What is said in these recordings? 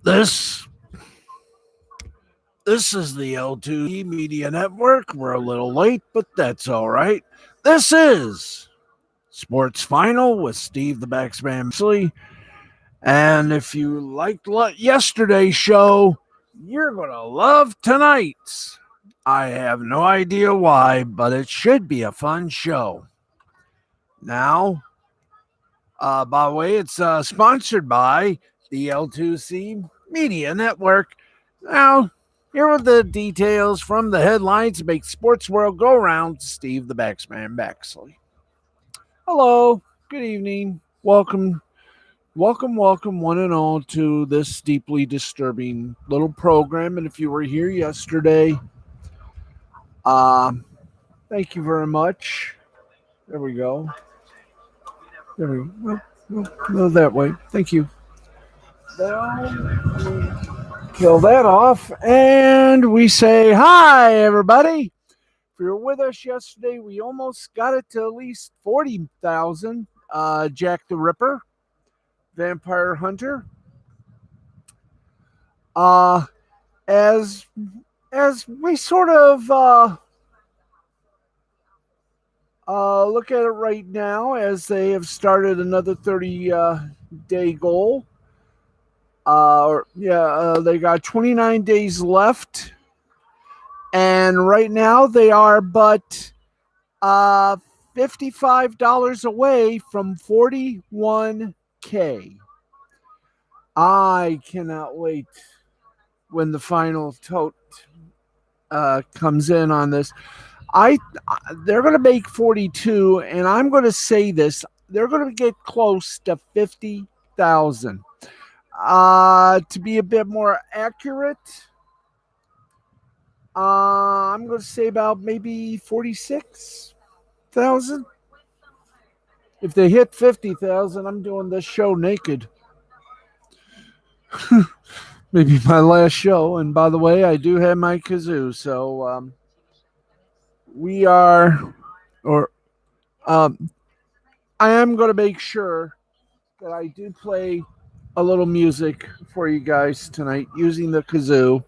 This this is the L2 Media Network. We're a little late, but that's all right. This is Sports Final with Steve the Backsman Maxley. And if you liked yesterday's show, you're going to love tonight's. I have no idea why, but it should be a fun show. Now, by the way, it's sponsored by the L2C Media Network. Now, here are the details from the headlines that make sports world go round. Steve the Backsman Baxley. Hello, good evening. Welcome, one and all to this deeply disturbing little program. And if you were here yesterday, thank you very much. There we go. There we go. No, that way. Thank you. Kill that off, and we say hi, everybody. If you were with us yesterday, we almost got it to at least 40,000. Jack the Ripper, Vampire Hunter. As we sort of look at it right now, as they have started another 30-day goal. They got 29 days left, and right now they are but $55 away from 41K. I cannot wait when the final tote comes in on this. They're going to make 42, and I'm going to say this: they're going to get close to 50,000. To be a bit more accurate, I'm going to say about maybe 46,000. If they hit 50,000, I'm doing this show naked. Maybe my last show. And by the way, I do have my kazoo. So I am going to make sure that I do play a little music for you guys tonight using the kazoo.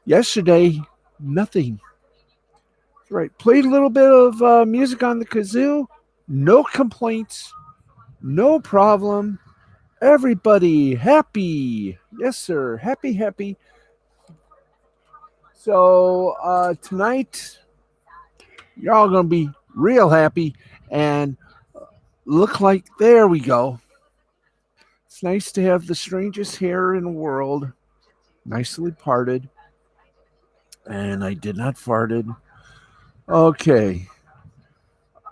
Yesterday, nothing. Right, played a little bit of music on the kazoo. No complaints, no problem. Everybody happy. Yes, sir. Happy. So tonight, you're all going to be real happy and look like, there we go. It's nice to have the strangest hair in the world, nicely parted. And I did not farted. Okay.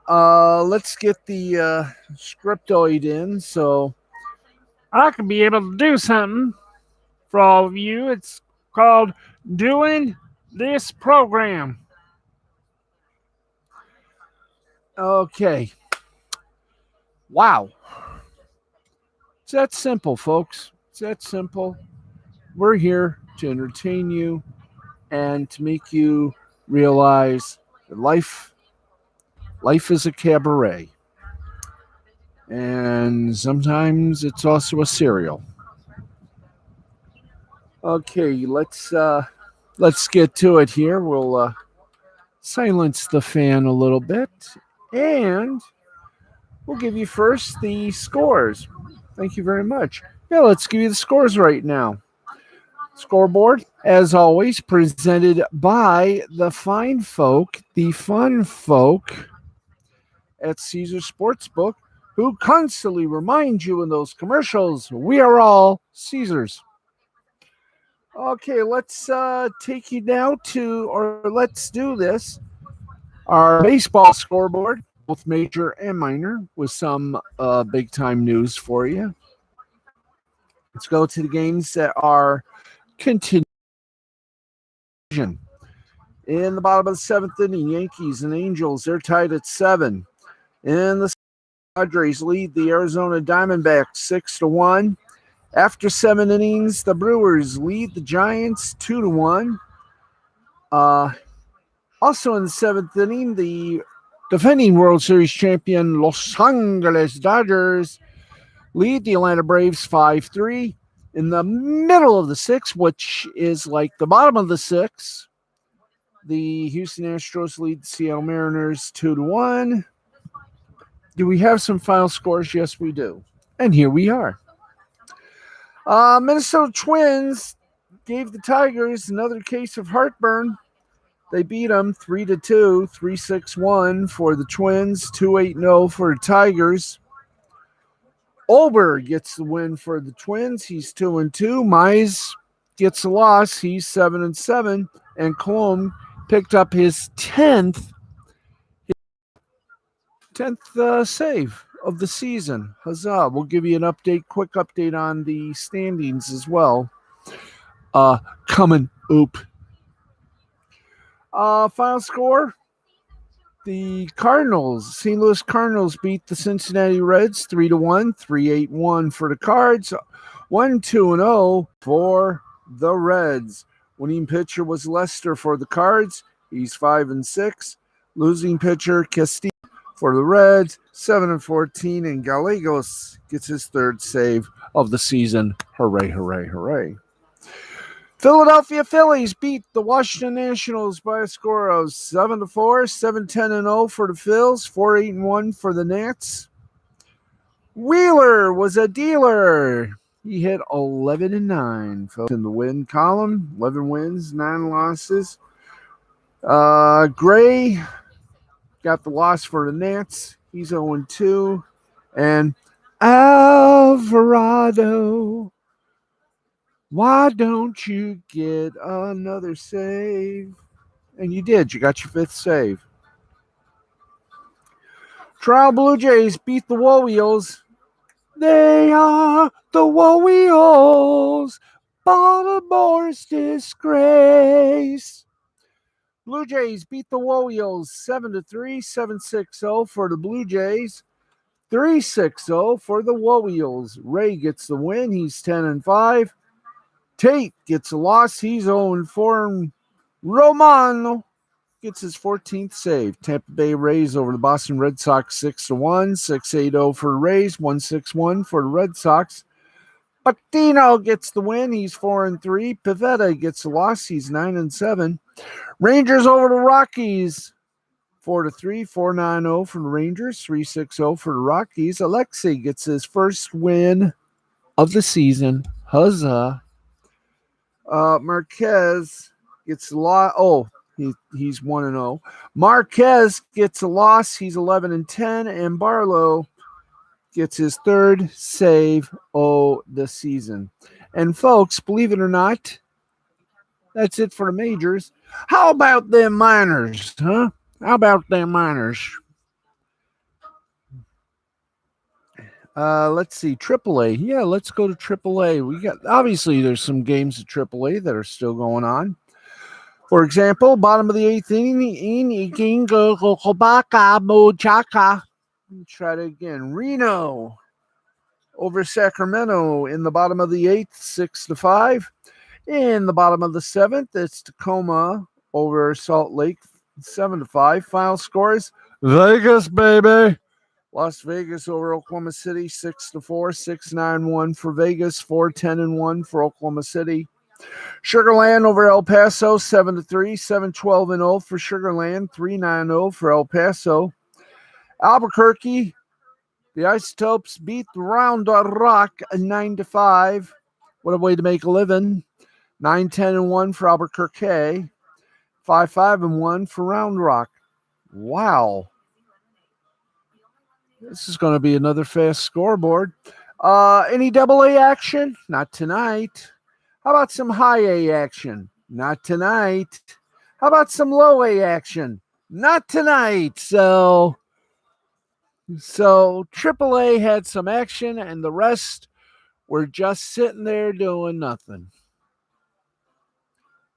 Let's get the scriptoid in so I can be able to do something for all of you. It's called Doing This Program. Okay. Wow. It's that simple, folks. It's that simple. We're here to entertain you and to make you realize that life is a cabaret. And sometimes it's also a cereal. Okay, let's get to it here. We'll silence the fan a little bit, and we'll give you first the scores. Thank you very much. Yeah, let's give you the scores right now. Scoreboard, as always, presented by the fine folk, the fun folk at Caesar Sportsbook, who constantly remind you in those commercials, we are all Caesars. Okay, let's take you now let's do this. Our baseball scoreboard, both major and minor, with some big-time news for you. Let's go to the games that are continuing. In the bottom of the seventh inning, Yankees and Angels, they're tied at 7. In the Padres lead the Arizona Diamondbacks 6-1. After 7 innings, the Brewers lead the Giants 2-1. Also in the 7th inning, the defending World Series champion Los Angeles Dodgers lead the Atlanta Braves 5-3. In the middle of the sixth, which is like the bottom of the sixth, the Houston Astros lead the Seattle Mariners 2-1. Do we have some final scores? Yes, we do. And here we are. Minnesota Twins gave the Tigers another case of heartburn. They beat them 3-2, 3-6-1 for the Twins, 2-8-0 for the Tigers. Ober gets the win for the Twins. He's 2-2. Mize gets a loss. He's 7-7. And Colomb picked up his 10th save of the season. Huzzah. We'll give you an quick update on the standings as well. Coming up. Final score. The Cardinals, St. Louis Cardinals beat the Cincinnati Reds 3-1, 3-8-1 for the Cards, 1-2-0 for the Reds. Winning pitcher was Lester for the Cards. He's 5-6. Losing pitcher Castillo for the Reds, 7-14, and Gallegos gets his third save of the season. Hooray, hooray, hooray. Philadelphia Phillies beat the Washington Nationals by a score of 7-4, 7-10-0 for the Phils, 4-8-1 for the Nats. Wheeler was a dealer. He hit 11-9 in the win column, 11 wins, 9 losses. Gray got the loss for the Nats. He's 0-2. And Alvarado, why don't you get another save? And you did. You got your 5th save. Toronto Blue Jays beat the Warriors. They are the Warriors, Baltimore's disgrace. Blue Jays beat the Warriors 7-3, 7-6-0 for the Blue Jays. 3-6-0 for the Warriors. Ray gets the win. He's 10-5. Tate gets a loss. He's 0-4. And Romano gets his 14th save. Tampa Bay Rays over the Boston Red Sox 6-1, 6-8-0 for the Rays, 1-6-1 for the Red Sox. Patino gets the win. He's 4-3. Pivetta gets a loss. He's 9-7. Rangers over the Rockies 4-3, 4-9-0 for the Rangers, 3-6-0 for the Rockies. Alexei gets his first win of the season. Huzzah. Marquez gets a loss. Oh, he's 1-0. Marquez gets a loss. He's 11-10. And Barlow gets his 3rd save of the season. And folks, believe it or not, that's it for the majors. How about them minors, huh? How about them minors? Let's see, AAA. Yeah, let's go to AAA. We got, obviously there's some games at AAA that are still going on. For example, bottom of the 8th inning, try it again. Reno over Sacramento in the bottom of the 8th, 6-5. In the bottom of the 7th, it's Tacoma over Salt Lake, 7-5. Final scores: Vegas, baby. Las Vegas over Oklahoma City, 6-4, 6-9-1 for Vegas, 4-10-1 for Oklahoma City. Sugarland over El Paso, 7-3, 7-12-0 for Sugarland, 3-9-0 for El Paso. Albuquerque, the Isotopes beat the Round Rock 9-5. What a way to make a living. 9-10-1 for Albuquerque, 5-5-1 for Round Rock. Wow. This is going to be another fast scoreboard. Any AA action? Not tonight. How about some high A action? Not tonight. How about some low A action? Not tonight. So AAA had some action, and the rest were just sitting there doing nothing.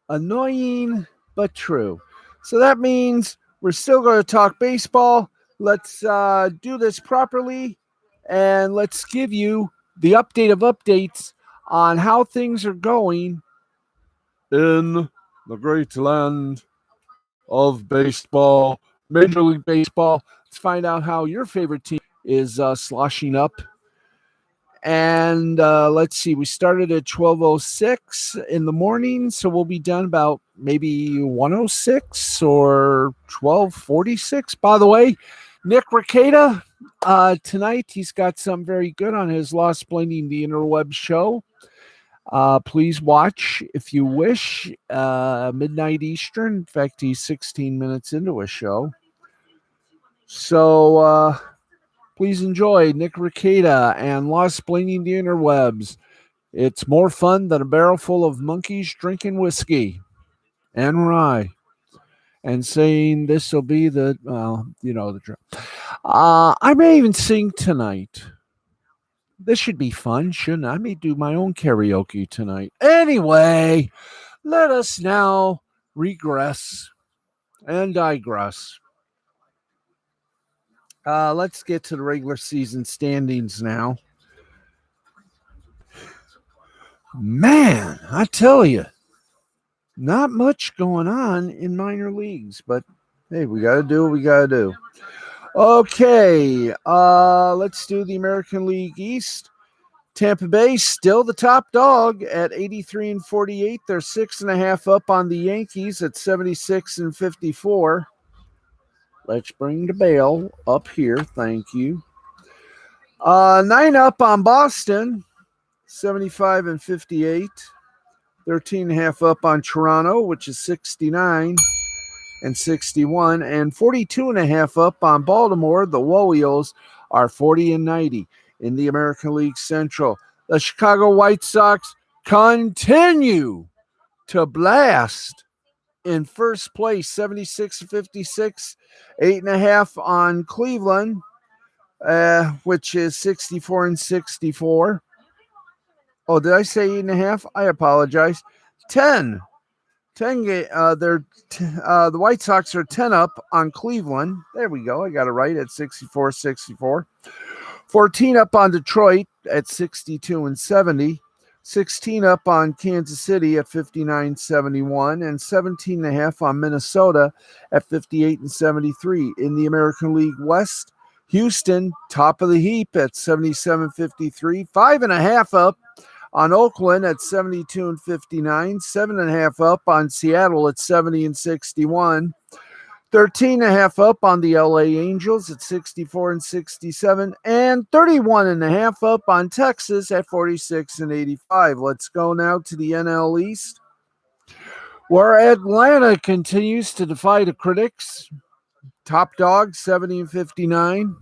Annoying, but true. So that means we're still going to talk baseball. Let's do this properly, and let's give you the update of updates on how things are going in the great land of baseball, Major League Baseball. Let's find out how your favorite team is sloshing up. And let's see, we started at 12:06 in the morning, so we'll be done about maybe 1:06 or 12:46. By the way, Nick Rekieta, tonight he's got something very good on his Lost Blending the Interweb show. Please watch if you wish, midnight Eastern. In fact, he's 16 minutes into a show. So please enjoy Nick Rekieta and Lost Blending the Interwebs. It's more fun than a barrel full of monkeys drinking whiskey and rye and saying this will be the, the. I may even sing tonight. This should be fun, shouldn't I? I may do my own karaoke tonight. Anyway, let us now regress and digress. Let's get to the regular season standings now. Man, I tell you, not much going on in minor leagues, but hey, we got to do what we got to do. Okay, let's do the American League East. Tampa Bay still the top dog at 83-48. They're 6.5 up on the Yankees at 76-54. Let's bring the bell up here. Thank you. 9 up on Boston, 75-58. 13.5 up on Toronto, which is 69-61, and 42.5 up on Baltimore. The Warriors are 40-90 in the American League Central. The Chicago White Sox continue to blast in first place, 76-56, 8.5 on Cleveland, which is 64-64. Oh, did I say 8.5? I apologize. 10. The White Sox are 10 up on Cleveland. There we go. I got it right at 64-64. 14 up on Detroit at 62-70. 16 up on Kansas City at 59-71, and 17.5 on Minnesota at 58-73. In the American League West, Houston, top of the heap at 77-53. 5.5 up on Oakland at 72-59. 7.5 up on Seattle at 70-61. 13.5 up on the LA Angels at 64-67, and 31.5 up on Texas at 46-85. Let's go now to the NL East, where Atlanta continues to defy the critics. Top dog, 70-59.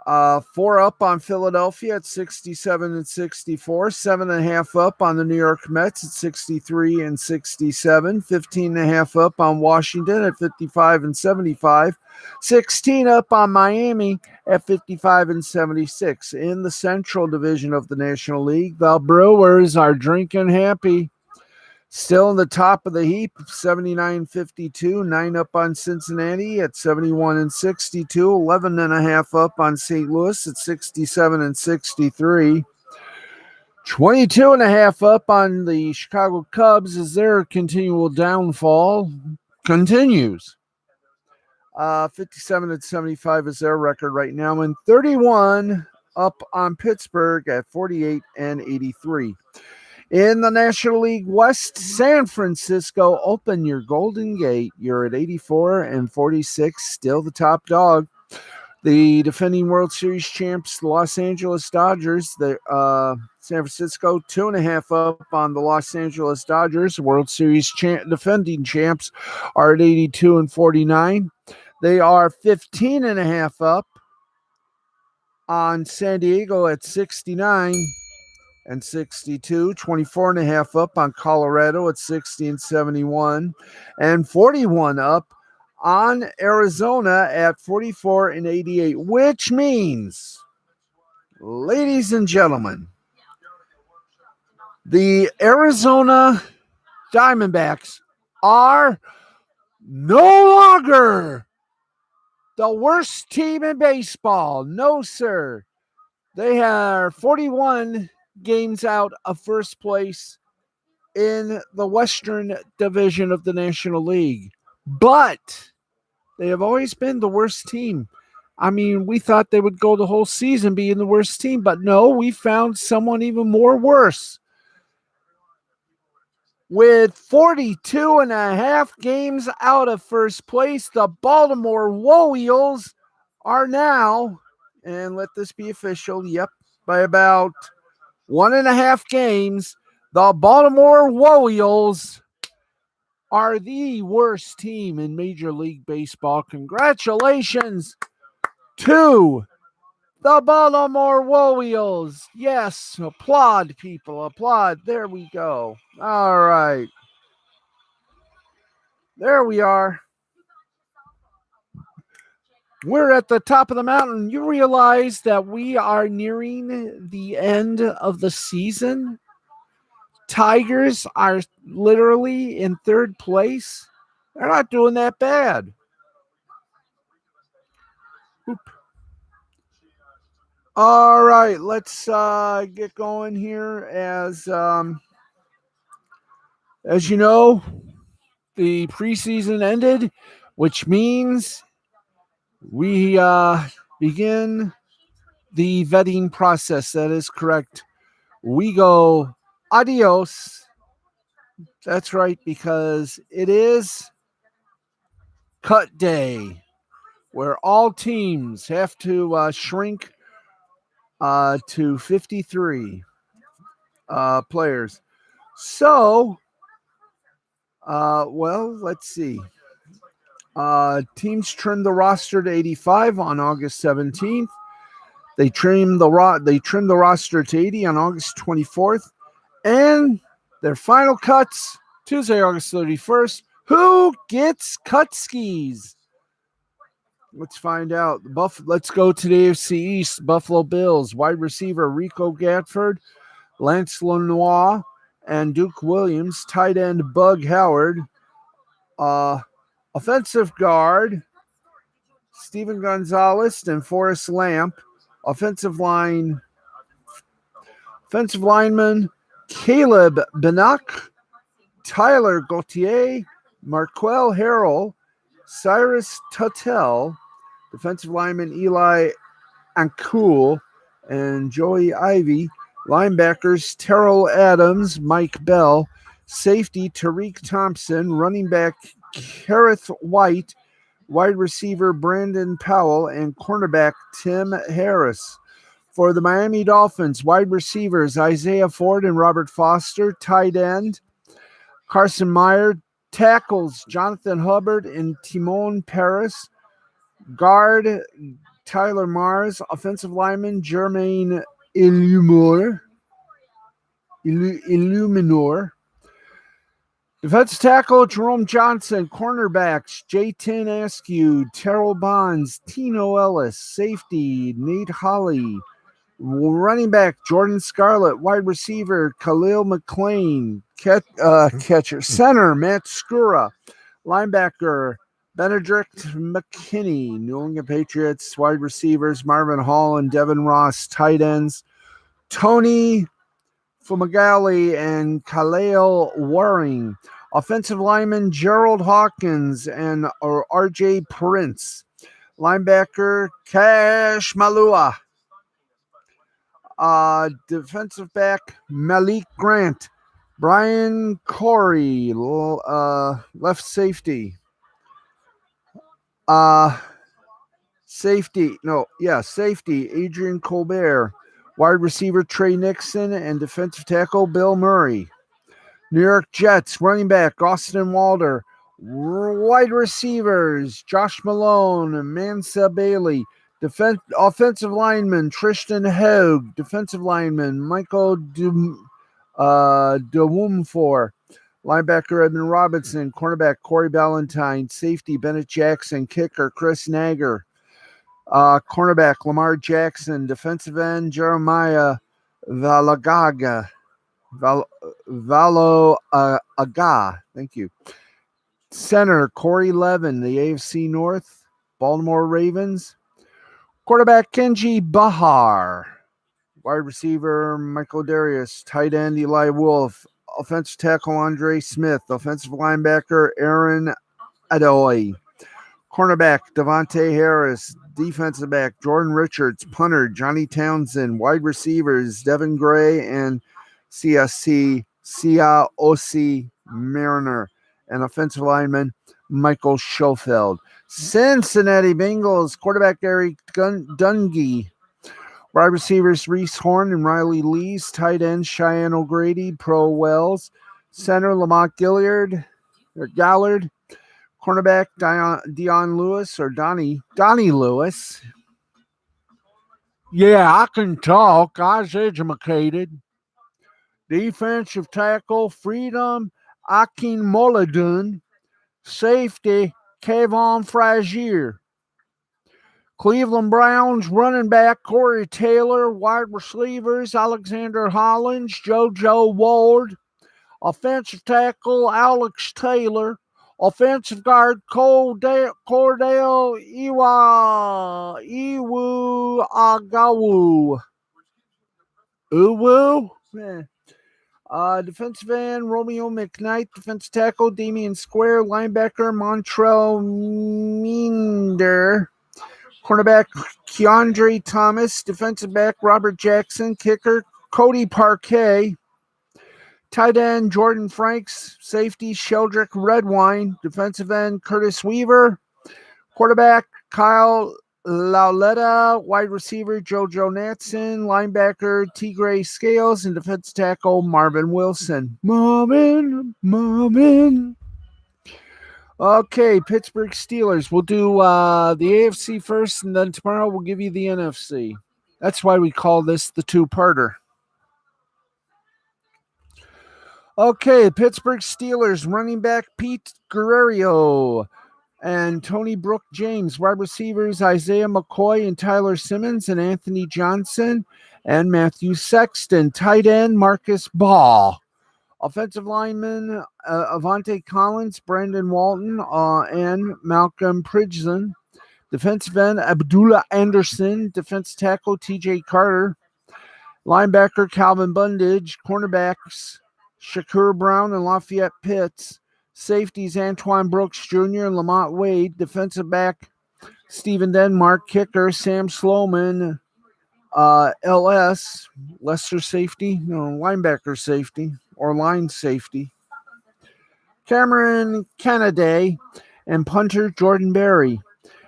4 up on Philadelphia at 67-64. 7.5 up on the New York Mets at 63-67. 15.5 up on Washington at 55-75. 16 up on Miami at 55-76. In the Central Division of the National League, the Brewers are drinking happy. Still in the top of the heap, 79-52, 9 up on Cincinnati at 71-62, 11.5 up on St. Louis at 67-63, 22.5 up on the Chicago Cubs as their continual downfall continues. 57-75 is their record right now, and 31 up on Pittsburgh at 48-83. In the National League West, San Francisco, open your golden gate. You're at 84-46, still the top dog. The defending World Series champs, the Los Angeles Dodgers, the San Francisco, 2.5 up on the Los Angeles Dodgers. World Series defending champs are at 82-49. They are 15.5 up on San Diego at 69-62, 24.5 up on Colorado at 60-71, and 41 up on Arizona at 44-88, which means, ladies and gentlemen, the Arizona Diamondbacks are no longer the worst team in baseball. No, sir. They are 41 games out of first place in the Western Division of the National League. But they have always been the worst team I mean, we thought they would go the whole season being the worst team, but no, we found someone even more worse. With 42 and a half games out of first place, the Baltimore Warriors are now, and let this be official, yep, by about 1.5 games, the Baltimore Warriors are the worst team in Major League Baseball. Congratulations to the Baltimore Warriors. Yes, applaud, people, applaud. There we go. All right. There we are. We're at the top of the mountain. You realize that we are nearing the end of the season? Tigers are literally in third place. They're not doing that bad. Oop. All right, let's get going here. As you know, the preseason ended, which means we begin the vetting process. That is correct. We go adios. That's right, because it is cut day, where all teams have to shrink to 53 players. So, well, let's see. Teams trimmed the roster to 85 on August 17th. They trimmed the roster to 80 on August 24th, and their final cuts Tuesday, August 31st. Who gets cut skis? Let's find out. Let's go to the AFC East. Buffalo Bills wide receiver Rico Gatford, Lance Lenoir, and Duke Williams. Tight end Bug Howard. Offensive guard Steven Gonzalez and Forrest Lamp. Offensive lineman Caleb Benock, Tyler Gauthier, Marquel Harrell, Cyrus Tuttle, defensive lineman Eli Ankul, and Joey Ivy, linebackers Terrell Adams, Mike Bell, safety Tariq Thompson, running back Kareth White, wide receiver Brandon Powell, and cornerback Tim Harris. For the Miami Dolphins, wide receivers Isaiah Ford and Robert Foster, tight end Carson Meyer, tackles Jonathan Hubbard and Timon Paris, guard Tyler Mars, offensive lineman Jermaine Illuminor, defensive tackle Jerome Johnson, cornerbacks Jayton Askew, Terrell Bonds, Tino Ellis, safety Nate Holly, running back Jordan Scarlett, wide receiver Khalil McLean, catcher center Matt Skura, linebacker Benedict McKinney, New England Patriots wide receivers Marvin Hall and Devin Ross, tight ends Tony Fumagalli and Khalil Waring, offensive lineman Gerald Hawkins and RJ Prince, linebacker Cash Malua, defensive back Malik Grant, Brian Corey, left safety. Safety Adrian Colbert, wide receiver Trey Nixon, and defensive tackle Bill Murray. New York Jets running back Austin Walder, wide receivers Josh Malone and Mansa Bailey, offensive lineman Tristan Hogue, defensive lineman Michael DeWumfor, linebacker Edmund Robinson, cornerback Corey Ballantyne, safety Bennett Jackson, kicker Chris Nager, cornerback Lamar Jackson, defensive end Jeremiah Valagaga. Thank you. Center Corey Levin, the AFC North, Baltimore Ravens. Quarterback Kenji Bahar. Wide receiver Michael Darius. Tight end Eli Wolf. Offensive tackle Andre Smith. Offensive linebacker Aaron Adoy. Cornerback Devontae Harris. defensive back Jordan Richards, punter Johnny Townsend, wide receivers Devin Gray and CSC Ciaosi Mariner, and offensive lineman Michael Schofeld. Cincinnati Bengals quarterback Eric Dungy, wide receivers Reese Horn and Riley Lees, tight end Cheyenne O'Grady, Pro Wells, center Lamont Gallard, cornerback Dion Lewis or Donnie Lewis. Yeah, I can talk. I was educated. Defensive tackle Freedom Akinmoladun, safety Kayvon Frazier. Cleveland Browns running back Corey Taylor, wide receivers Alexander Hollins, JoJo Ward, offensive tackle Alex Taylor, offensive guard Cordell Iwu Agawu. Uwu? Defensive end Romeo McKnight, defensive tackle Damian Square, linebacker Montrell Minder, cornerback Keandre Thomas, defensive back Robert Jackson, kicker Cody Parquet, tight end Jordan Franks, safety Sheldrick Redwine, defensive end Curtis Weaver, quarterback Kyle Lauletta, wide receiver JoJo Natson, linebacker Tigray Scales, and defensive tackle Marvin Wilson. Marvin. Okay, Pittsburgh Steelers. We'll do the AFC first, and then tomorrow we'll give you the NFC. That's why we call this the two-parter. Okay, Pittsburgh Steelers, running back Pete Guerrero and Tony Brooke James, wide receivers Isaiah McCoy and Tyler Simmons and Anthony Johnson and Matthew Sexton, tight end Marcus Ball, offensive linemen Avante Collins, Brandon Walton, and Malcolm Pridgeon, defensive end Abdullah Anderson, defensive tackle TJ Carter, linebacker Calvin Bundage, cornerbacks Shakur Brown and Lafayette Pitts, safeties Antoine Brooks Jr. and Lamont Wade, defensive back Stephen Denmark, kicker Sam Sloman, LS, Lester safety, linebacker safety or line safety, Cameron Canaday, and punter Jordan Berry.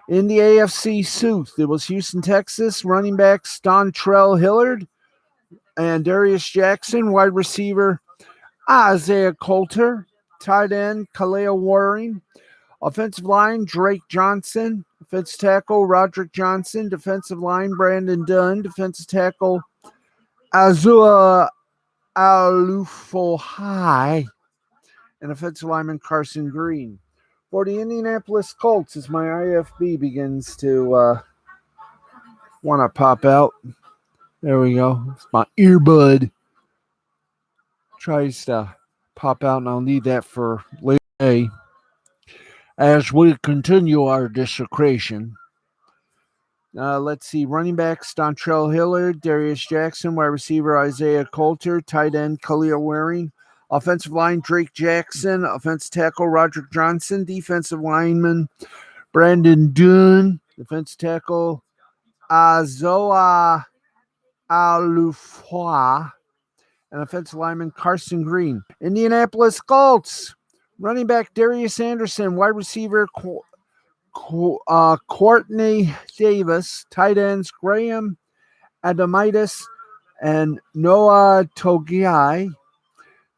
In the AFC South, it was Houston, Texas, running backs Dontrell Hillard and Darius Jackson, wide receiver Isaiah Coulter, tight end Kaleo Waring, offensive line Drake Johnson, defensive tackle Roderick Johnson, defensive line Brandon Dunn, defensive tackle Azua Alufohai, and offensive lineman Carson Green. For the Indianapolis Colts, as my IFB begins to want to pop out. There we go. It's my earbud. Tries to pop out, and I'll need that for later today as we continue our desecration. Let's see. Running backs Dontrell Hillard, Darius Jackson, wide receiver Isaiah Coulter, tight end Khalil Waring, offensive line Drake Jackson, offensive tackle Roderick Johnson, defensive lineman Brandon Dunn, defensive tackle Azoa Alufoa, and offensive lineman Carson Green. Indianapolis Colts, running back Darius Anderson, wide receiver Courtney Davis, tight ends Graham Adamitis and Noah Togiai,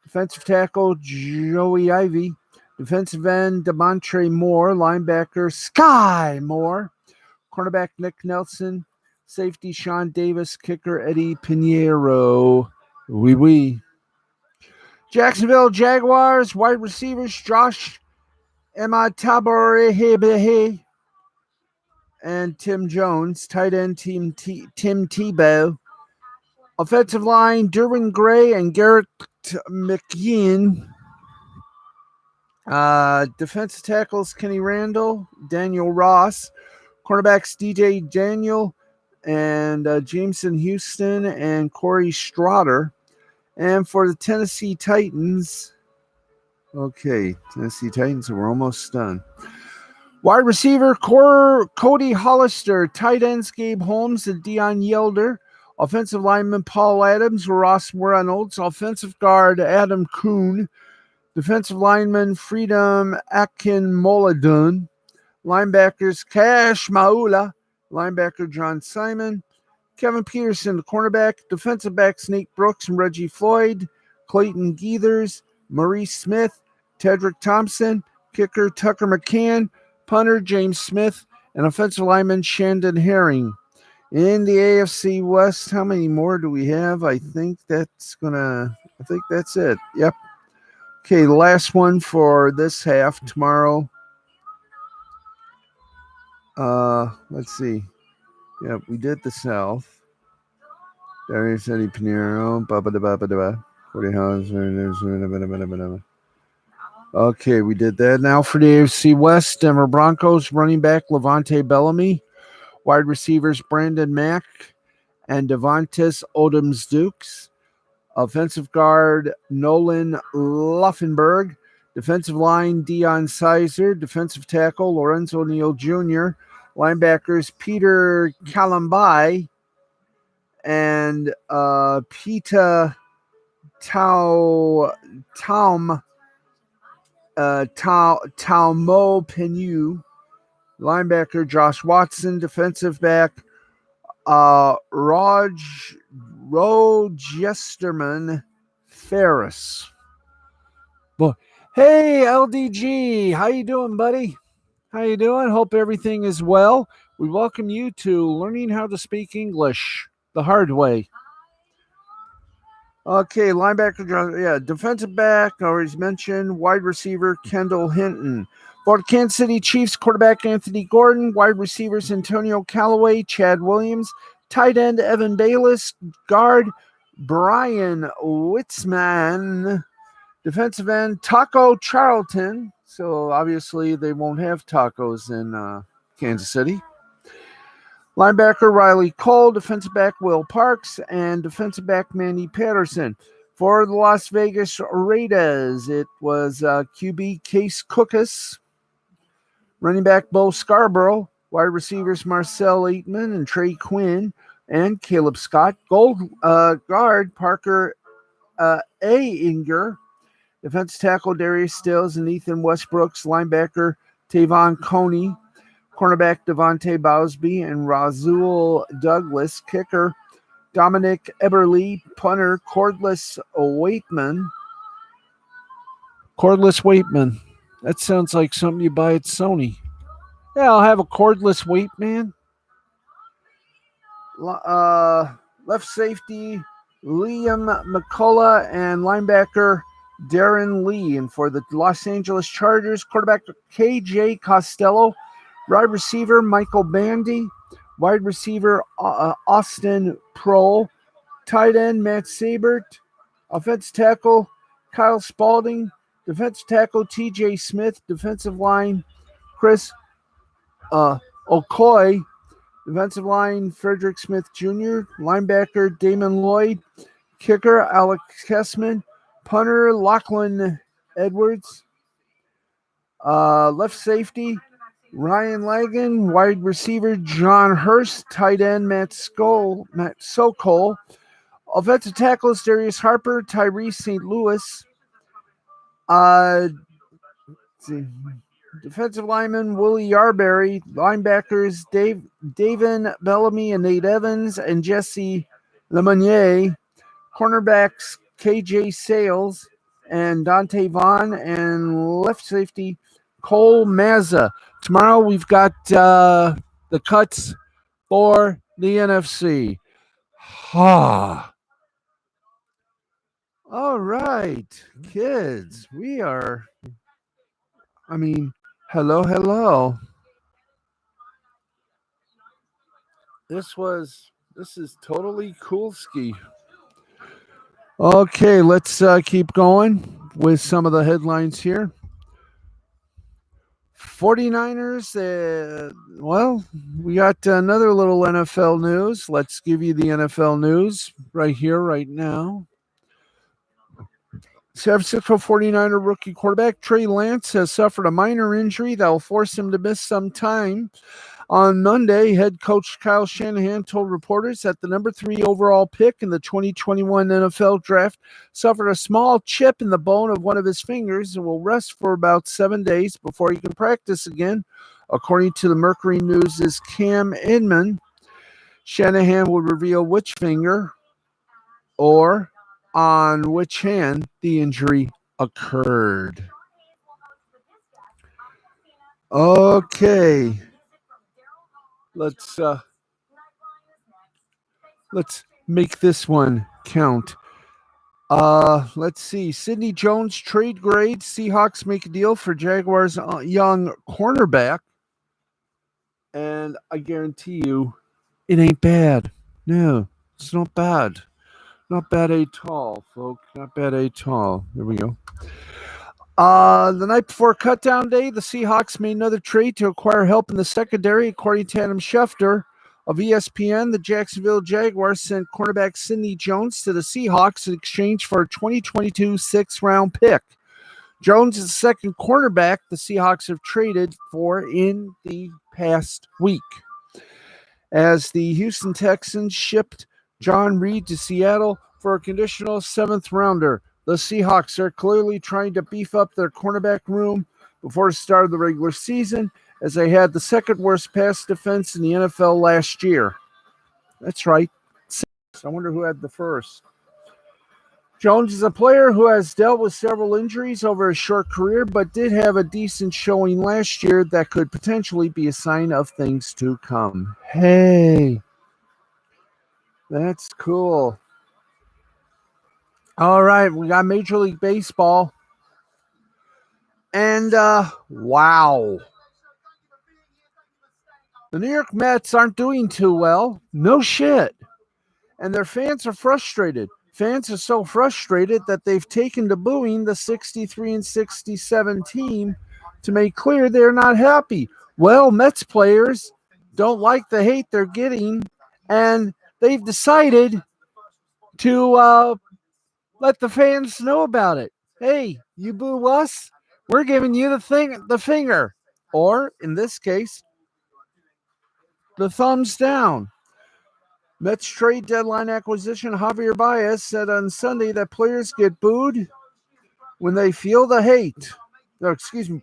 defensive tackle Joey Ivy, defensive end Demontre Moore, linebacker Sky Moore, cornerback Nick Nelson, safety Sean Davis, kicker Eddie Pinheiro. Oui. Jacksonville Jaguars, wide receivers Josh Ematabarehebehe and Tim Jones, tight end Tim Tebow, offensive line Derwin Gray and Garrett McKeon, defensive tackles Kenny Randall, Daniel Ross, cornerbacks DJ Daniel and Jameson Houston and Corey Strotter. And for the Tennessee Titans, we're almost done. Wide receiver Cody Hollister, tight ends Gabe Holmes and Dion Yelder, offensive lineman Paul Adams, Ross Reynolds, offensive guard Adam Kuhn, defensive lineman Freedom Akin Moladun, linebackers Cash Maula, linebacker John Simon, Kevin Peterson, the cornerback, defensive backs Nate Brooks and Reggie Floyd, Clayton Geethers, Maurice Smith, Tedrick Thompson, kicker Tucker McCann, punter James Smith, and offensive lineman Shandon Herring. In the AFC West, how many more do we have? I think that's it. Yep. Okay, the last one for this half tomorrow. Let's see. Yep, we did the South. Darius Eddie Pinero. Okay, we did that. Now for the AFC West, Denver Broncos running back Levante Bellamy, wide receivers Brandon Mack and Devontis Odoms Dukes, offensive guard Nolan Luffenberg, defensive line Deion Sizer, defensive tackle Lorenzo Neal Jr., linebackers Peter Kalambai and Peter Taumo Penu, linebacker Josh Watson, defensive back Rogesterman Ferris. Boy, hey LDG, how you doing, buddy? How you doing? Hope everything is well. We welcome you to Learning How to Speak English the Hard Way. Okay, linebacker, defensive back, already mentioned, wide receiver Kendall Hinton. For the Kansas City Chiefs, quarterback Anthony Gordon, wide receivers Antonio Callaway, Chad Williams, tight end Evan Bayless, guard Brian Witzman, defensive end Taco Charlton. So obviously they won't have tacos in Kansas City. Linebacker Riley Cole, defensive back Will Parks, and defensive back Manny Patterson. For the Las Vegas Raiders, it was QB Case Cookus, running back Bo Scarborough, wide receivers Marcel Aitman and Trey Quinn, and Caleb Scott. Guard Parker A. Inger, defensive tackle Darius Stills and Ethan Westbrooks, linebacker Tavon Coney, cornerback Devontae Bowsby and Razul Douglas, kicker Dominic Eberly, punter Cordless Waitman. That sounds like something you buy at Sony. Yeah, I'll have a cordless Waitman. Left safety Liam McCullough and linebacker Darren Lee. And for the Los Angeles Chargers, quarterback KJ Costello, wide receiver Michael Bandy, wide receiver Austin Prohl, tight end Matt Sabert, offensive tackle Kyle Spalding, defensive tackle TJ Smith, defensive line Chris Okoye, defensive line Frederick Smith Jr., linebacker Damon Lloyd, kicker Alex Kessman, punter Lachlan Edwards, left safety Ryan Lagan, wide receiver John Hurst, tight end Matt Sokol, offensive tackles Darius Harper, Tyrese St. Louis, defensive lineman Willie Yarberry, linebackers Davin Bellamy and Nate Evans and Jesse Lemonnier, cornerbacks KJ Sales and Dante Vaughn, and left safety Cole Mazza. Tomorrow we've got the cuts for the NFC. All right, kids, hello. This is totally cool ski. Okay, let's keep going with some of the headlines here. 49ers, we got another little NFL news. Let's give you the NFL news right here, right now. San Francisco 49er rookie quarterback Trey Lance has suffered a minor injury that will force him to miss some time. On Monday, head coach Kyle Shanahan told reporters that the number 3 overall pick in the 2021 NFL draft suffered a small chip in the bone of one of his fingers and will rest for about 7 days before he can practice again. According to the Mercury News' Cam Inman, Shanahan will reveal which finger or on which hand the injury occurred. Okay. Let's make this one count. Let's see. Sidney Jones trade grade. Seahawks make a deal for Jaguars young cornerback. And I guarantee you, it ain't bad. No, it's not bad. Not bad at all, folks. Not bad at all. There we go. The night before cutdown day, the Seahawks made another trade to acquire help in the secondary. According to Adam Schefter of ESPN, the Jacksonville Jaguars sent cornerback Sidney Jones to the Seahawks in exchange for a 2022 sixth-round pick. Jones is the second cornerback the Seahawks have traded for in the past week. As the Houston Texans shipped John Reed to Seattle for a conditional seventh-rounder, the Seahawks are clearly trying to beef up their cornerback room before the start of the regular season, as they had the second worst pass defense in the NFL last year. That's right. I wonder who had the first. Jones is a player who has dealt with several injuries over his short career, but did have a decent showing last year that could potentially be a sign of things to come. Hey, that's cool. All right, we got Major League Baseball. And, wow. The New York Mets aren't doing too well. No shit. And their fans are frustrated. Fans are so frustrated that they've taken to booing the 63 and 67 team to make clear they're not happy. Well, Mets players don't like the hate they're getting, and they've decided to let the fans know about it. Hey, you boo us, we're giving you the finger, or in this case, the thumbs down. Mets trade deadline acquisition Javier Baez said on Sunday that players get booed when they feel the hate.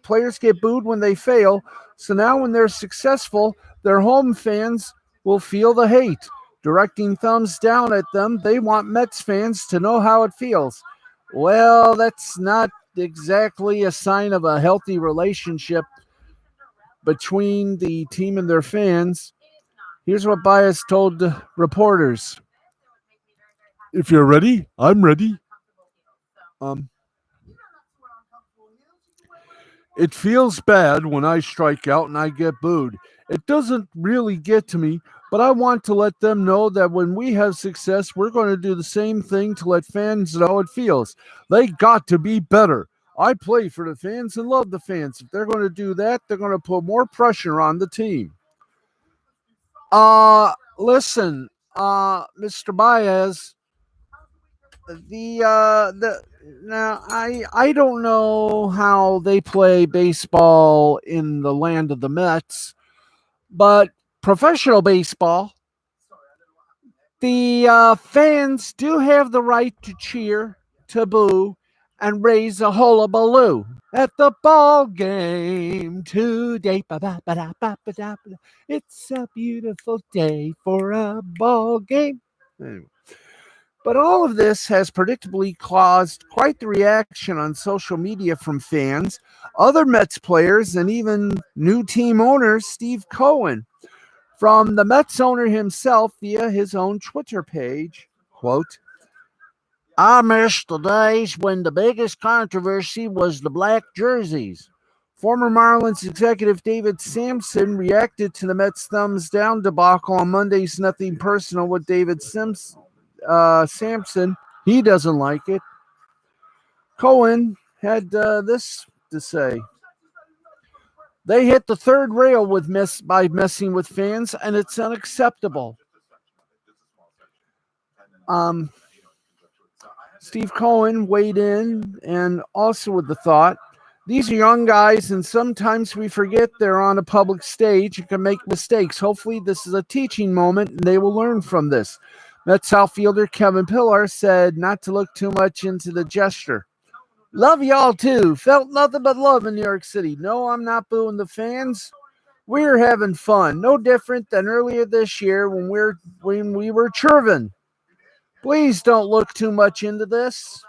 Players get booed when they fail. So now when they're successful, their home fans will feel the hate. Directing thumbs down at them, they want Mets fans to know how it feels. Well, that's not exactly a sign of a healthy relationship between the team and their fans. Here's what Baez told reporters. If you're ready, I'm ready. It feels bad when I strike out and I get booed. It doesn't really get to me, but I want to let them know that when we have success, we're going to do the same thing to let fans know it feels. They got to be better. I play for the fans and love the fans. If they're going to do that, they're going to put more pressure on the team. Listen, Mr. Baez, now I don't know how they play baseball in the land of the Mets, but professional baseball, the fans do have the right to cheer, to boo, and raise a hullabaloo at the ball game today. It's a beautiful day for a ball game. Anyway. But all of this has predictably caused quite the reaction on social media from fans, other Mets players, and even new team owner Steve Cohen. From the Mets owner himself via his own Twitter page, quote, I miss the days when the biggest controversy was the black jerseys. Former Marlins executive David Sampson reacted to the Mets' thumbs down debacle on Monday's Nothing Personal with David Sampson. He doesn't like it. Cohen had this to say. They hit the third rail by messing with fans, and it's unacceptable. Steve Cohen weighed in and also with the thought, these are young guys, and sometimes we forget they're on a public stage and can make mistakes. Hopefully, this is a teaching moment, and they will learn from this. Mets outfielder Kevin Pillar said not to look too much into the gesture. Love y'all, too. Felt nothing but love in New York City. No, I'm not booing the fans. We're having fun. No different than earlier this year when we were chirving. Please don't look too much into this.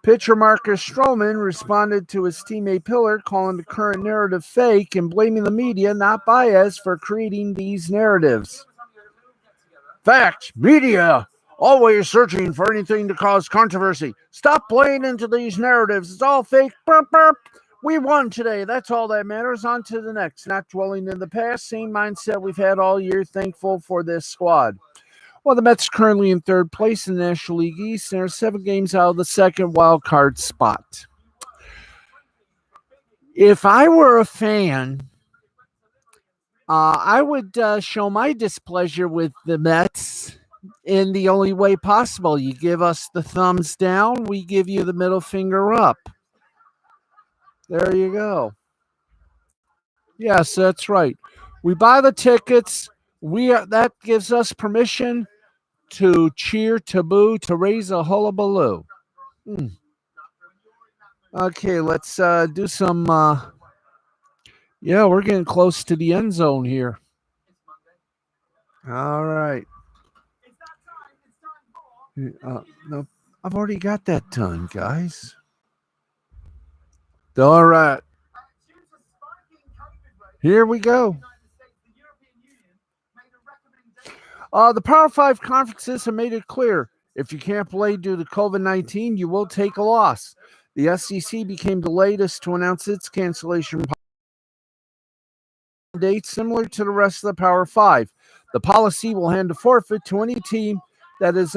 Pitcher Marcus Stroman responded to his teammate Pillar, calling the current narrative fake and blaming the media, not Baez, for creating these narratives. Fact, media, always searching for anything to cause controversy. Stop playing into these narratives. It's all fake. Burp, burp. We won today. That's all that matters. On to the next. Not dwelling in the past. Same mindset we've had all year. Thankful for this squad. Well, the Mets currently in third place in the National League East and are 7 games out of the second wild card spot. If I were a fan, I would show my displeasure with the Mets in the only way possible. You give us the thumbs down, we give you the middle finger up. There you go. Yes, that's right. We buy the tickets. That gives us permission to cheer, to boo, to raise a hullabaloo. Okay, let's do some. Yeah, we're getting close to the end zone here. All right. No, I've already got that done, guys. All right. Here we go. The Power 5 conferences have made it clear if you can't play due to COVID-19, you will take a loss. The SEC became the latest to announce its cancellation date similar to the rest of the Power 5. The policy will hand a forfeit to any team that is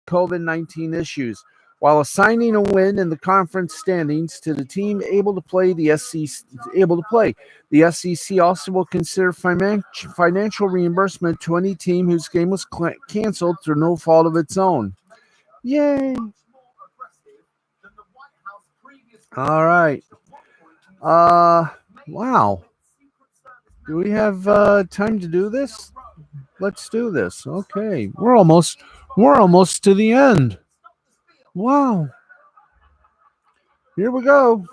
COVID-19 issues, while assigning a win in the conference standings to the team able to play. The SEC also will consider financial reimbursement to any team whose game was canceled through no fault of its own. Yay! All right. Wow. Do we have time to do this? Let's do this. Okay. We're almost to the end. Wow. Here we go.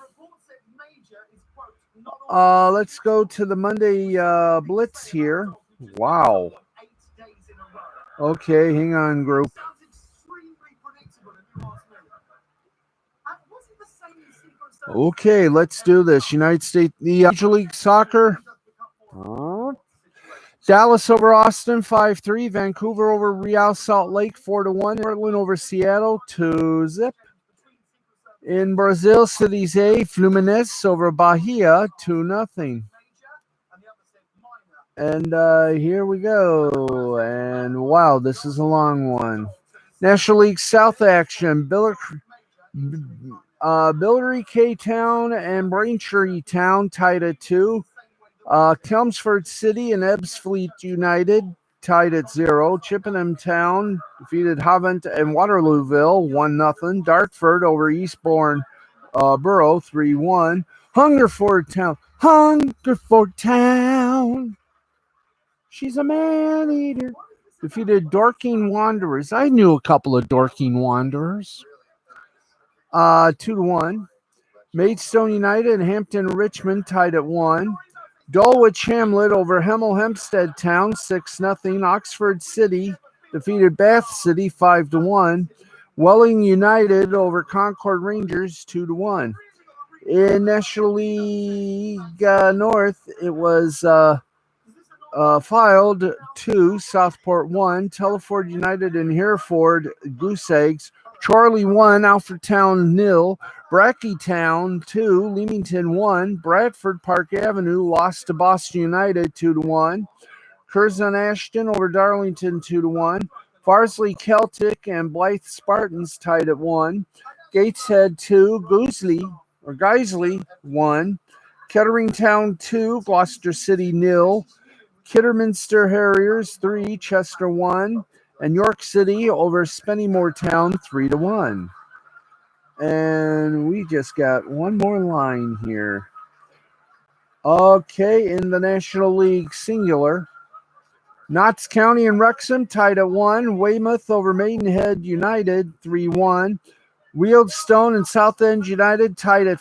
Let's go to the Monday Blitz here. Wow. Okay, hang on, group. Okay, let's do this. United States, the Major League Soccer. Dallas over Austin 5-3. Vancouver over Real Salt Lake 4-1. Portland over Seattle 2-0. In Brazil, Cities A, Fluminense over Bahia 2-0. And here we go. And wow, this is a long one. National League South action. Billary K Town and Braintree Town tied at 2. Chelmsford City and Ebbsfleet United tied at 0. Chippenham Town defeated Havant and Waterlooville 1-0. Dartford over Eastbourne Borough 3-1. Hungerford Town. She's a man eater. Defeated Dorking Wanderers. I knew a couple of Dorking Wanderers. 2-1. Maidstone United and Hampton Richmond tied at 1. Dulwich Hamlet over Hemel Hempstead Town 6-0. Oxford City defeated Bath City 5-1. Welling United over Concord Rangers 2-1. In National League North, it was Filed 2, Southport 1, Telford United and Hereford Goose Eggs, Charlie 1, Alfredtown 0, Brackytown 2, Leamington 1, Bradford Park Avenue lost to Boston United 2-1, Curzon Ashton over Darlington 2-1, Farsley Celtic and Blythe Spartans tied at 1, Gateshead 2, Guiseley 1, Kettering Town 2, Gloucester City 0, Kidderminster Harriers 3, Chester 1, And York City over Spennymoor Town 3-1. And we just got one more line here. Okay, in the National League singular, Notts County and Wrexham tied at 1. Weymouth over Maidenhead United 3-1. Wealdstone and Southend United tied at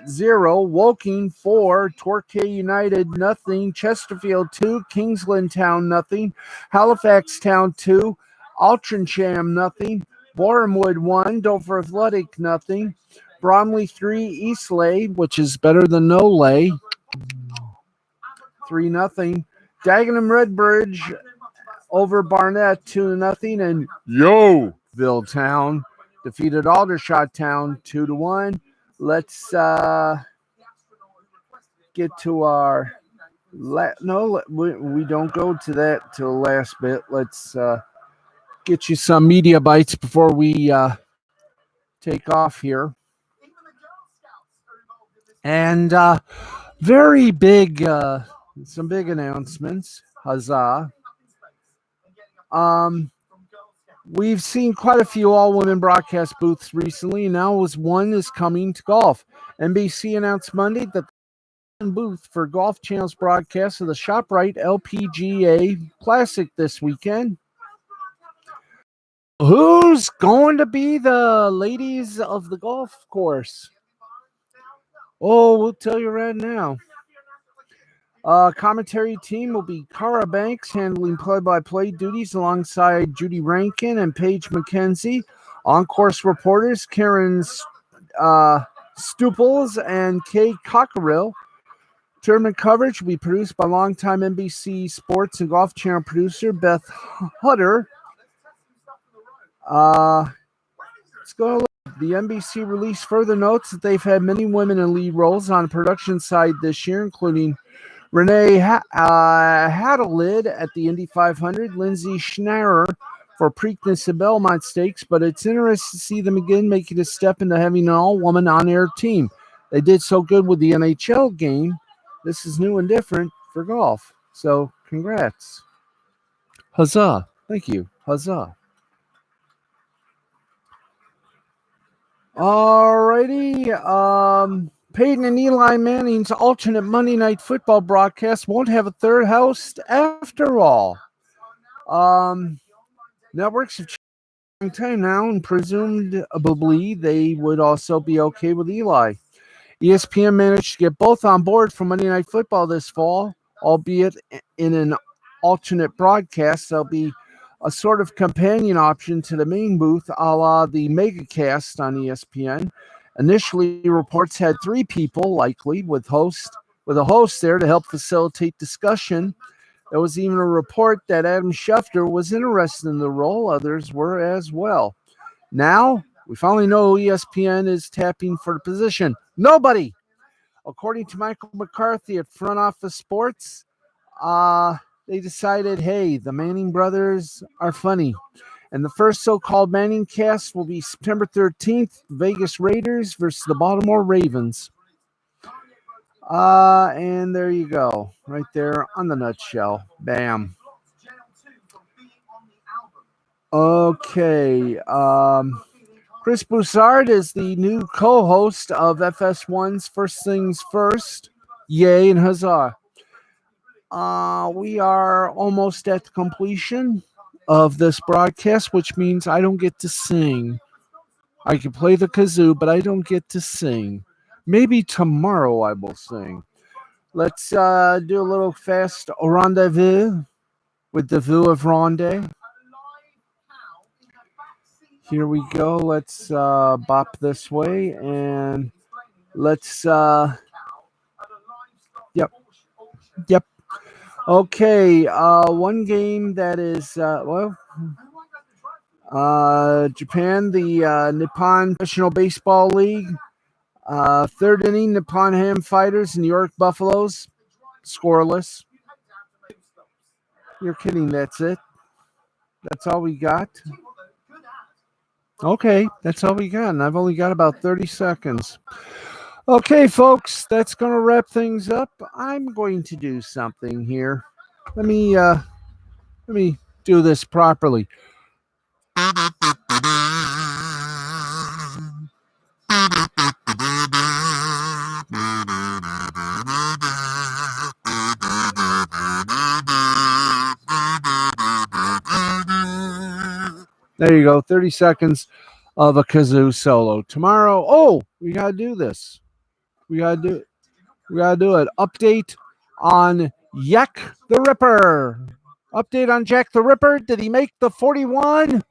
0. Woking 4. Torquay United nothing. Chesterfield 2. Kingsland Town nothing. Halifax Town 2. Altrincham nothing. Borehamwood 1. Dover Athletic nothing. Bromley 3. Eastleigh, which is better than no lay, 3-0. Dagenham Redbridge over Barnet 2-0. And Yeovil Town defeated Aldershot Town 2-1. Let's get to our we don't go to that till the last bit. Let's get you some media bites before we take off here. And very big, some big announcements. Huzzah. We've seen quite a few all-women broadcast booths recently, and now one is coming to golf. NBC announced Monday that the booth for Golf Channel's broadcast of the ShopRite LPGA Classic this weekend. Who's going to be the ladies of the golf course? Oh, we'll tell you right now. Commentary team will be Cara Banks handling play-by-play duties alongside Judy Rankin and Paige McKenzie. On-course reporters Karen Stuples and Kay Cockerill. Tournament coverage will be produced by longtime NBC Sports and Golf Channel producer Beth Hutter. The NBC released further notes that they've had many women in lead roles on the production side this year, including Renee Hadelid at the Indy 500, Lindsay Schneider for Preakness and Belmont Stakes, but it's interesting to see them again making a step into having an all-woman on-air team. They did so good with the NHL game. This is new and different for golf. So, congrats. Huzzah. Thank you. Huzzah. Alrighty. Peyton and Eli Manning's alternate Monday Night Football broadcast won't have a third host after all. Networks have changed a long time now, and presumably they would also be okay with Eli. ESPN managed to get both on board for Monday Night Football this fall, albeit in an alternate broadcast. There'll be a sort of companion option to the main booth, a la the MegaCast on ESPN. Initially, reports had 3 people likely with a host there to help facilitate discussion. There was even a report that Adam Schefter was interested in the role. Others were as well. Now, we finally know ESPN is tapping for the position. Nobody! According to Michael McCarthy at Front Office Sports, they decided, hey, the Manning brothers are funny. And the first so-called Manning cast will be September 13th, Vegas Raiders versus the Baltimore Ravens. And there you go. Right there on the nutshell. Bam. Okay. Chris Broussard is the new co-host of FS1's First Things First. Yay and huzzah. We are almost at the completion of this broadcast, which means I don't get to sing. I can play the kazoo, but I don't get to sing. Maybe tomorrow I will sing. Let's do a little fast rendezvous with the view of Ronde. Here we go. Let's bop this way and let's yep. Okay, one game that is Japan, the Nippon Professional Baseball League. Third inning, Nippon Ham Fighters and New York Buffaloes, scoreless. You're kidding, that's it? That's all we got? Okay, that's all we got, and I've only got about 30 seconds. Okay, folks, that's going to wrap things up. I'm going to do something here. Let me do this properly. There you go, 30 seconds of a kazoo solo. Tomorrow, we got to do this. We got to do it. Update on Jack the Ripper. Update on Jack the Ripper. Did he make the 41?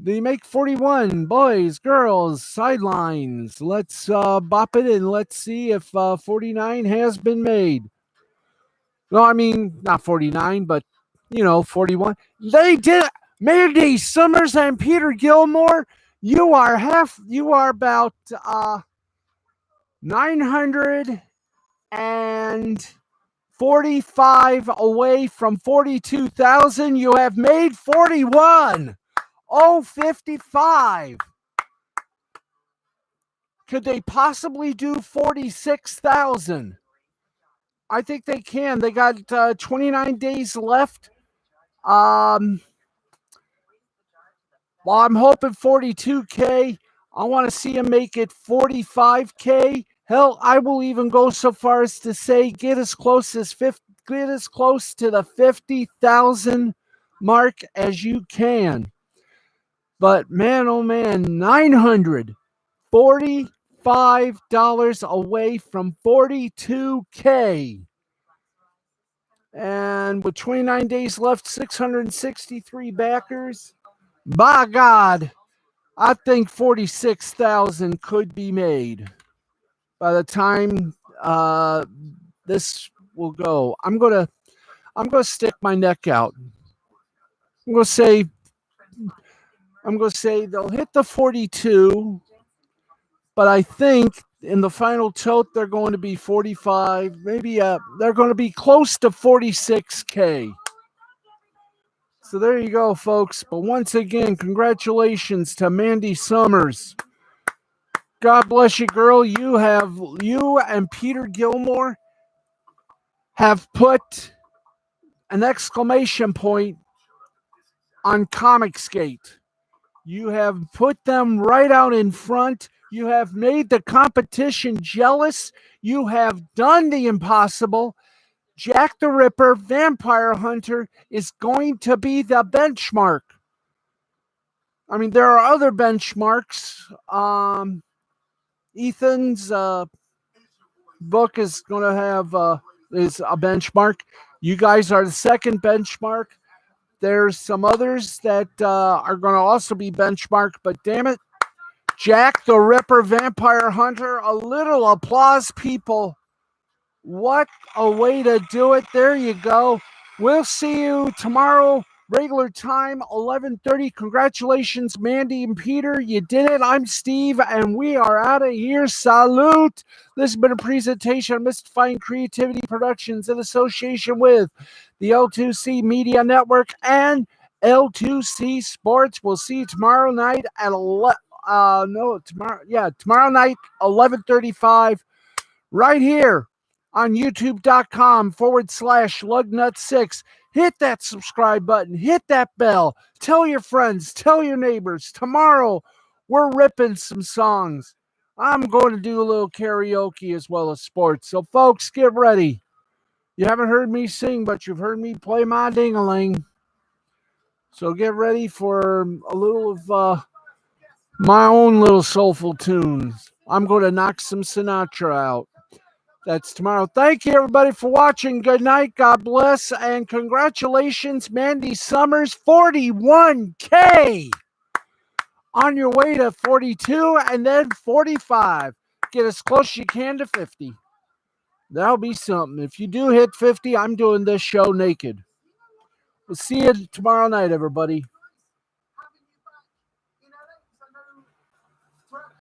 Did he make 41? Boys, girls, sidelines. Let's bop it and let's see if 49 has been made. No, I mean, not 49, but, 41. They did it. Mandy Summers and Peter Gilmore, you are about 945 away from 42,000. You have made 41. 55. Could they possibly do 46,000? I think they can. They got 29 days left. Well, I'm hoping 42K. I want to see him make it 45K. Hell, I will even go so far as to say get as close to the 50,000 mark as you can. But man, oh man, $945 away from 42K. And with 29 days left, 663 backers. By God, I think 46,000 could be made by the time this will go. I'm gonna stick my neck out. I'm gonna say they'll hit the 42, but I think in the final tote they're going to be 45. Maybe they're going to be close to 46K. So there you go, folks. But once again, congratulations to Mandy Summers. God bless you, girl. You and Peter Gilmore have put an exclamation point on Comicsgate. You have put them right out in front. You have made the competition jealous. You have done the impossible. Jack the Ripper, Vampire Hunter, is going to be the benchmark. I mean, there are other benchmarks. Ethan's book is going to have is a benchmark. You guys are the second benchmark. There's some others that are going to also be benchmarked, but damn it, Jack the Ripper, Vampire Hunter, a little applause, people. What a way to do it. There you go. We'll see you tomorrow, regular time, 11:30. Congratulations, Mandy and Peter. You did it. I'm Steve, and we are out of here. Salute. This has been a presentation of Mystifying Creativity Productions in association with the L2C Media Network and L2C Sports. We'll see you tomorrow night at tomorrow night, 11:35, right here on youtube.com/Lugnut6. Hit that subscribe button. Hit that bell. Tell your friends. Tell your neighbors. Tomorrow, we're ripping some songs. I'm going to do a little karaoke as well as sports. So, folks, get ready. You haven't heard me sing, but you've heard me play my ding-a-ling. So get ready for a little of my own little soulful tunes. I'm going to knock some Sinatra out. That's tomorrow. Thank you, everybody, for watching. Good night. God bless. And congratulations, Mandy Summers, 41K. On your way to 42 and then 45. Get as close as you can to 50. That'll be something. If you do hit 50, I'm doing this show naked. We'll see you tomorrow night, everybody.